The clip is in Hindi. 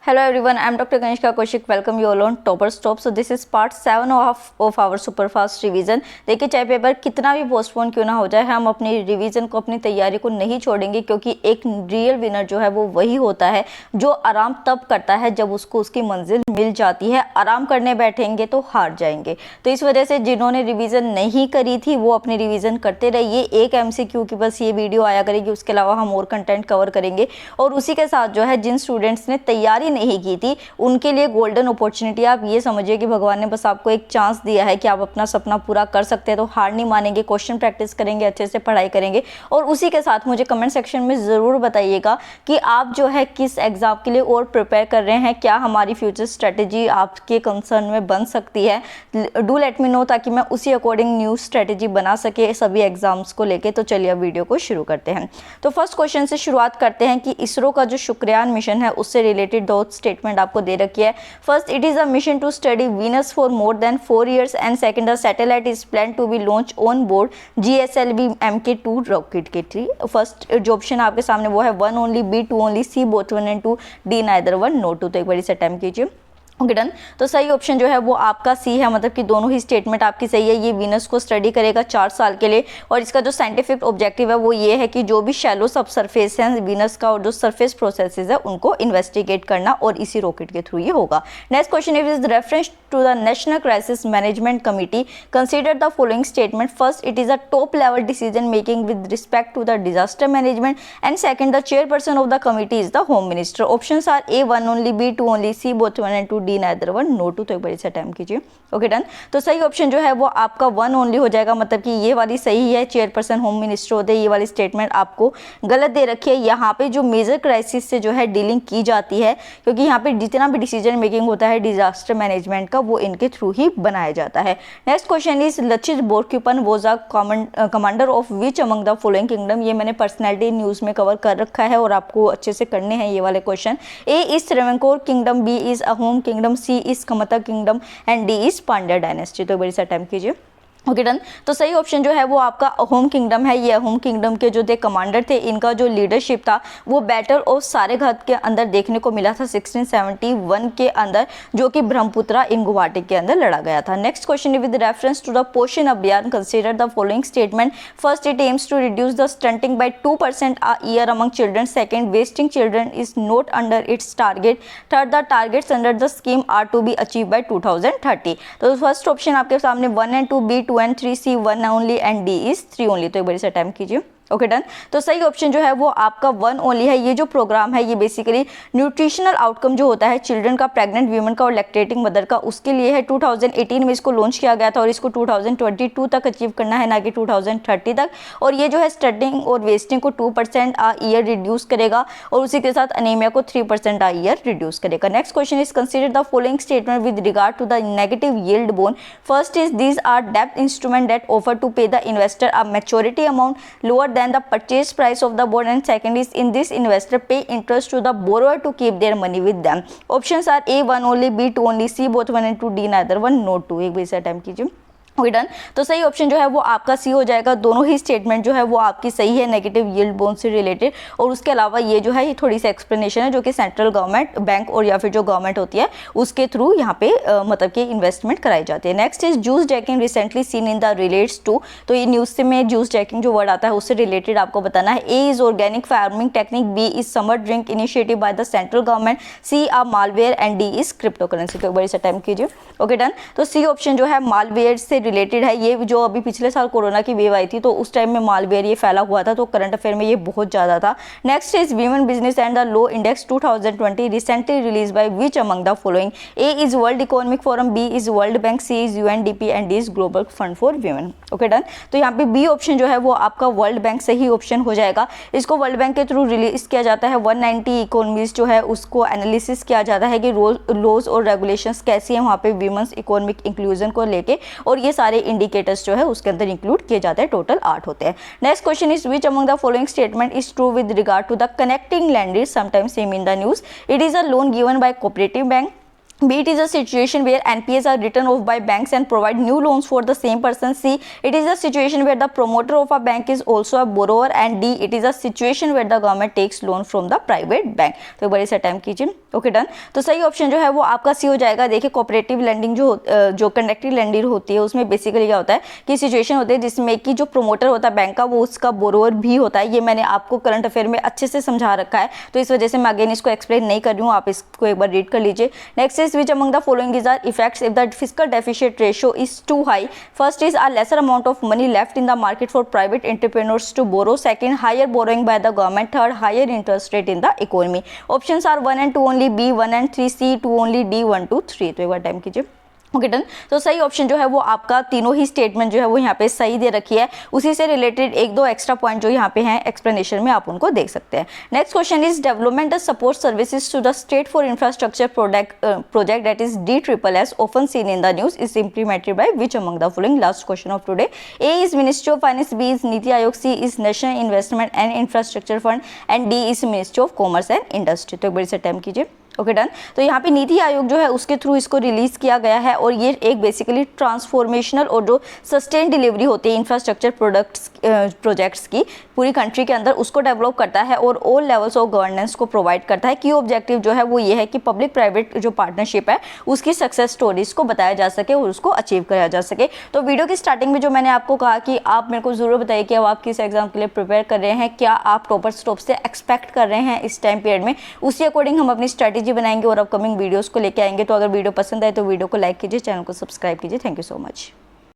Hello everyone, I am Dr. Kanishka Kaushik. Welcome you all on Topper Stop. So this is part 7 of our super fast revision. देखिए चाहे पेपर कितना भी पोस्टपोन क्यों ना हो जाए, हम अपनी रिवीजन को, अपनी तैयारी को नहीं छोड़ेंगे, क्योंकि एक रियल विनर जो है वो वही होता है जो आराम तब करता है जब उसको उसकी मंजिल मिल जाती है। आराम करने बैठेंगे तो हार जाएंगे। तो इस वजह से जिन्होंने रिवीजन नहीं करी थी वो अपनी रिवीजन करते रहिए। एक MCQ की बस ये वीडियो आया करेगी, उसके अलावा हम और कंटेंट कवर करेंगे। और उसी के साथ जो है जिन स्टूडेंट्स ने तैयारी नहीं की थी उनके लिए गोल्डन अपॉर्चुनिटी। आप ये समझिए कि भगवान ने बस आपको एक चांस दिया है कि आप अपना सपना पूरा कर सकते हैं। तो हार नहीं मानेंगे, क्वेश्चन प्रैक्टिस करेंगे, अच्छे से पढ़ाई करेंगे। और उसी के साथ मुझे कमेंट सेक्शन में ज़रूर बताइएगा कि आप जो है किस एग्जाम के लिए और प्रिपेयर कर रहे हैं, क्या हमारी फ्यूचर स्ट्रेटेजी आपके कंसर्न में बन सकती है। डू लेट मी नो, ताकि मैं उसी अकॉर्डिंग न्यू स्ट्रेटेजी बना सके सभी एग्जाम्स को लेके। तो चलिए अब वीडियो को शुरू करते हैं। तो फर्स्ट क्वेश्चन से शुरुआत करते हैं कि इसरो का जो शुक्रयान मिशन है उससे रिलेटेड दो स्टेटमेंट आपको दे रखी है। First, it is a mission to study Venus for more than 4 years and second, the satellite is plan to be launch on board GSLV Mk2 rocket के थ्री। फर्स्ट जो ऑप्शन आपके सामने वो है 1 only, B 2 only, C both 1 and 2, D neither 1, no 2। तो एक बार इसे अटेम्प्ट कीजिए। Okay done. तो सही ऑप्शन जो है वो आपका सी है, मतलब कि दोनों ही स्टेटमेंट आपकी सही है। ये वीनस को स्टडी करेगा 4 साल के लिए और इसका जो साइंटिफिक ऑब्जेक्टिव है वो ये है कि जो भी शैलो सब सरफेस है वीनस का और जो सरफेस प्रोसेसेस है उनको इन्वेस्टिगेट करना, और इसी रॉकेट के थ्रू ये होगा। Next question is reference to the national crisis management committee consider the following statement. First, it is a top level decision making with respect to the disaster management and second, the chairperson of the committee is the home minister. Options are A 1 only, B 2 only, C both 1 and 2, D neither 1, no 2। तो एक बार इसे अटेम्प्ट कीजिए। Okay done. तो सही ऑप्शन जो है वो आपका 1 only हो जाएगा, मतलब कि ये वाली सही है, चेयरपर्सन होम मिनिस्टर होते हैं। ये वाली स्टेटमेंट आपको गलत दे रखी है। यहाँ पे जो मेजर क्राइसिस से जो है डीलिंग की जाती है, क्योंकि यहाँ पे जितना भी डिसीजन मेकिंग होता है डिजास्टर मैनेजमेंट का वो इनके थ्रू ही बनाया जाता है। Next question is Lachit Borphukan was a commander of which among the following kingdom. ये मैंने पर्सनैलिटी न्यूज में कवर कर रखा है और आपको अच्छे से करने हैं ये वाले question. A is Travancore kingdom, B is Ahom kingdom, C is Kamata kingdom and D is Pandya dynasty. तो बड़ी सा टाइम कीजिए। Okay done. तो सही ऑप्शन जो है वो आपका अहोम किंगडम है। ये अहोम किंगडम के जो थे कमांडर थे, इनका जो लीडरशिप था वो बैटल ऑफ सारेघाट के अंदर देखने को मिला था 1671 के अंदर, जो कि ब्रह्मपुत्रा इन गुवाहाटी के अंदर लड़ा गया था। Next question with reference to the Poshan Abhiyan consider the following statement. First, it aims to reduce the stunting by 2% a year among children। Second, wasting children is not under its target. Third, the targets under the scheme are to be achieve by 2030। तो फर्स्ट ऑप्शन आपके सामने 1 and 2, B 2 and 3, C 1 only and D is 3 only। तो एक बार इसे अटेम्प्ट कीजिए। Okay done. तो सही ऑप्शन जो है वो आपका 1 only है। ये जो प्रोग्राम है ये बेसिकली न्यूट्रिशनल आउटकम जो होता है चिल्ड्रन का, प्रेग्नेंट वीमेन का और लैक्टेटिंग मदर का, उसके लिए है। 2018 में इसको लॉन्च किया गया था और इसको 2022 तक अचीव करना है, ना कि 2030 तक। और ये जो है स्टडिंग और वेस्टिंग को 2% a year रिड्यूस करेगा और उसी के साथ अनीमिया को 3% a year रिड्यूस करेगा। Next question is consider the following statement with regard to the negative yield bond. First is these are डेब्ट instrument that offer to pay the investor a maturity amount lower than the purchase price of the bond, and second is in this investor pay interest to the borrower to keep their money with them। options are A 1 only, B 2 only, C both 1 and 2, D neither 1, no 2। एक बार इसे अटेम्प्ट कीजिए। Okay done. तो सही ऑप्शन जो है वो आपका सी हो जाएगा। दोनों ही स्टेटमेंट जो है वो आपकी सही है नेगेटिव यील्ड बोन से रिलेटेड। और उसके अलावा ये जो है ये थोड़ी सी एक्सप्लेनेशन है जो कि सेंट्रल गवर्नमेंट बैंक और या फिर जो गवर्नमेंट होती है उसके थ्रू यहाँ पे मतलब कि इन्वेस्टमेंट कराई जाती है। Next is juice jacking recently seen in the relates to. तो ये न्यूज से में जूस जैकिंग जो वर्ड आता है उससे रिलेटेड आपको बताना है। A is organic farming technique, B is summer drink initiative by the central government, C a malware and D is cryptocurrency. तो एक बार इसे अटेम्प्ट कीजिए। Okay done. तो सी ऑप्शन जो है मालवेयर से रिलेटेड है। ये जो अभी पिछले साल कोरोना की वेव आई थी तो उस टाइम में मालवेयर ये फैला हुआ था, तो करंट अफेयर में ये बहुत ज्यादा था। Next is women business and the law index 2020 recently release by which among the following. A is world economic forum, B is world bank, C is UNDP and D is global fund for women. Okay done. तो यहाँ पे बी ऑप्शन जो है वो आपका वर्ल्ड बैंक सही ऑप्शन हो जाएगा। इसको वर्ल्ड बैंक के थ्रू रिलीज किया जाता है। 190 इकोनॉमीज जो है उसको एनालिसिस किया जाता है कि लॉज और रेगुलेशंस कैसी है वहाँ पे वीमेंस इकोनॉमिक इंक्लूजन को लेके, और ये सारे इंडिकेटर्स जो है उसके अंदर इंक्लूड किए जाते हैं। टोटल 8 होते हैं। Next question is which among the following statement is true with regard to the connecting land sometimes same in the news. It is a loan given by cooperative bank, B, it is a situation where NPAs are written off by banks and provide new loans for the same person. C, it is a situation where the promoter of a bank is also a borrower and D, it is a situation where the government takes loan from the private bank। तो एक बार इसे अटेम्प्ट कीजिए। Okay done. तो सही ऑप्शन जो है वो आपका सी हो जाएगा। देखिए कोऑपरेटिव लेंडिंग जो कंडक्टिव लेंडिंग होती है उसमें बेसिकली क्या होता है कि सिचुएशन होती है जिसमें कि जो प्रोमोटर होता है बैंक का वो उसका बोरोवर भी होता है। ये मैंने आपको करंट अफेयर में अच्छे से समझा रखा है, तो इस वजह से मैं अगेन इसको एक्सप्लेन नहीं कर रही हूँ, आप इसको एक बार रीड कर लीजिए। Next is which among the following is are effects if the fiscal deficit ratio is too high. First is a lesser amount of money left in the market for private entrepreneurs to borrow. Second, higher borrowing by the government. Third, higher interest rate in the economy. Options are 1 and 2 only, B 1 and 3, C 2 only, D 1 2 3। तो एक बार टाइम कीजिए। Okay done. तो सही ऑप्शन जो है वो आपका तीनों ही स्टेटमेंट जो है वो यहाँ पे सही दे रखी है। उसी से रिलेटेड एक दो एक्स्ट्रा पॉइंट जो यहाँ पे हैं एक्सप्लेनेशन में आप उनको देख सकते हैं। Next question is development the support services to the state for infrastructure project that is DSSS often seen in the news is implemented by which among the following? Last question of today. A is Ministry of Finance, B is Niti Aayog, C is National Investment and Infrastructure Fund and D is Ministry of Commerce and Industry। तो एक बार इसे टाइम कीजिए। Okay done. तो यहाँ पे नीति आयोग जो है उसके थ्रू इसको रिलीज किया गया है और ये एक बेसिकली ट्रांसफॉर्मेशनल और जो सस्टेन डिलीवरी होती है इंफ्रास्ट्रक्चर प्रोजेक्ट्स की पूरी कंट्री के अंदर उसको डेवलप करता है और ऑल लेवल्स ऑफ गवर्नेंस को प्रोवाइड करता है। की ऑब्जेक्टिव जो है वो ये है कि पब्लिक प्राइवेट जो पार्टनरशिप है उसकी सक्सेस स्टोरीज को बताया जा सके और उसको अचीव करा जा सके। तो वीडियो की स्टार्टिंग में जो मैंने आपको कहा कि आप मेरे को जरूर बताइए कि अब आप किस एग्जाम के लिए प्रिपेयर कर रहे हैं, क्या आप टॉपर स्टॉप से एक्सपेक्ट कर रहे हैं इस टाइम पीरियड में, उसी अकॉर्डिंग हम अपनी स्ट्रेटेजी बनाएंगे और अपकमिंग वीडियोस को लेके आएंगे। तो अगर वीडियो पसंद आए तो वीडियो को लाइक कीजिए, चैनल को सब्सक्राइब कीजिए। Thank you so much.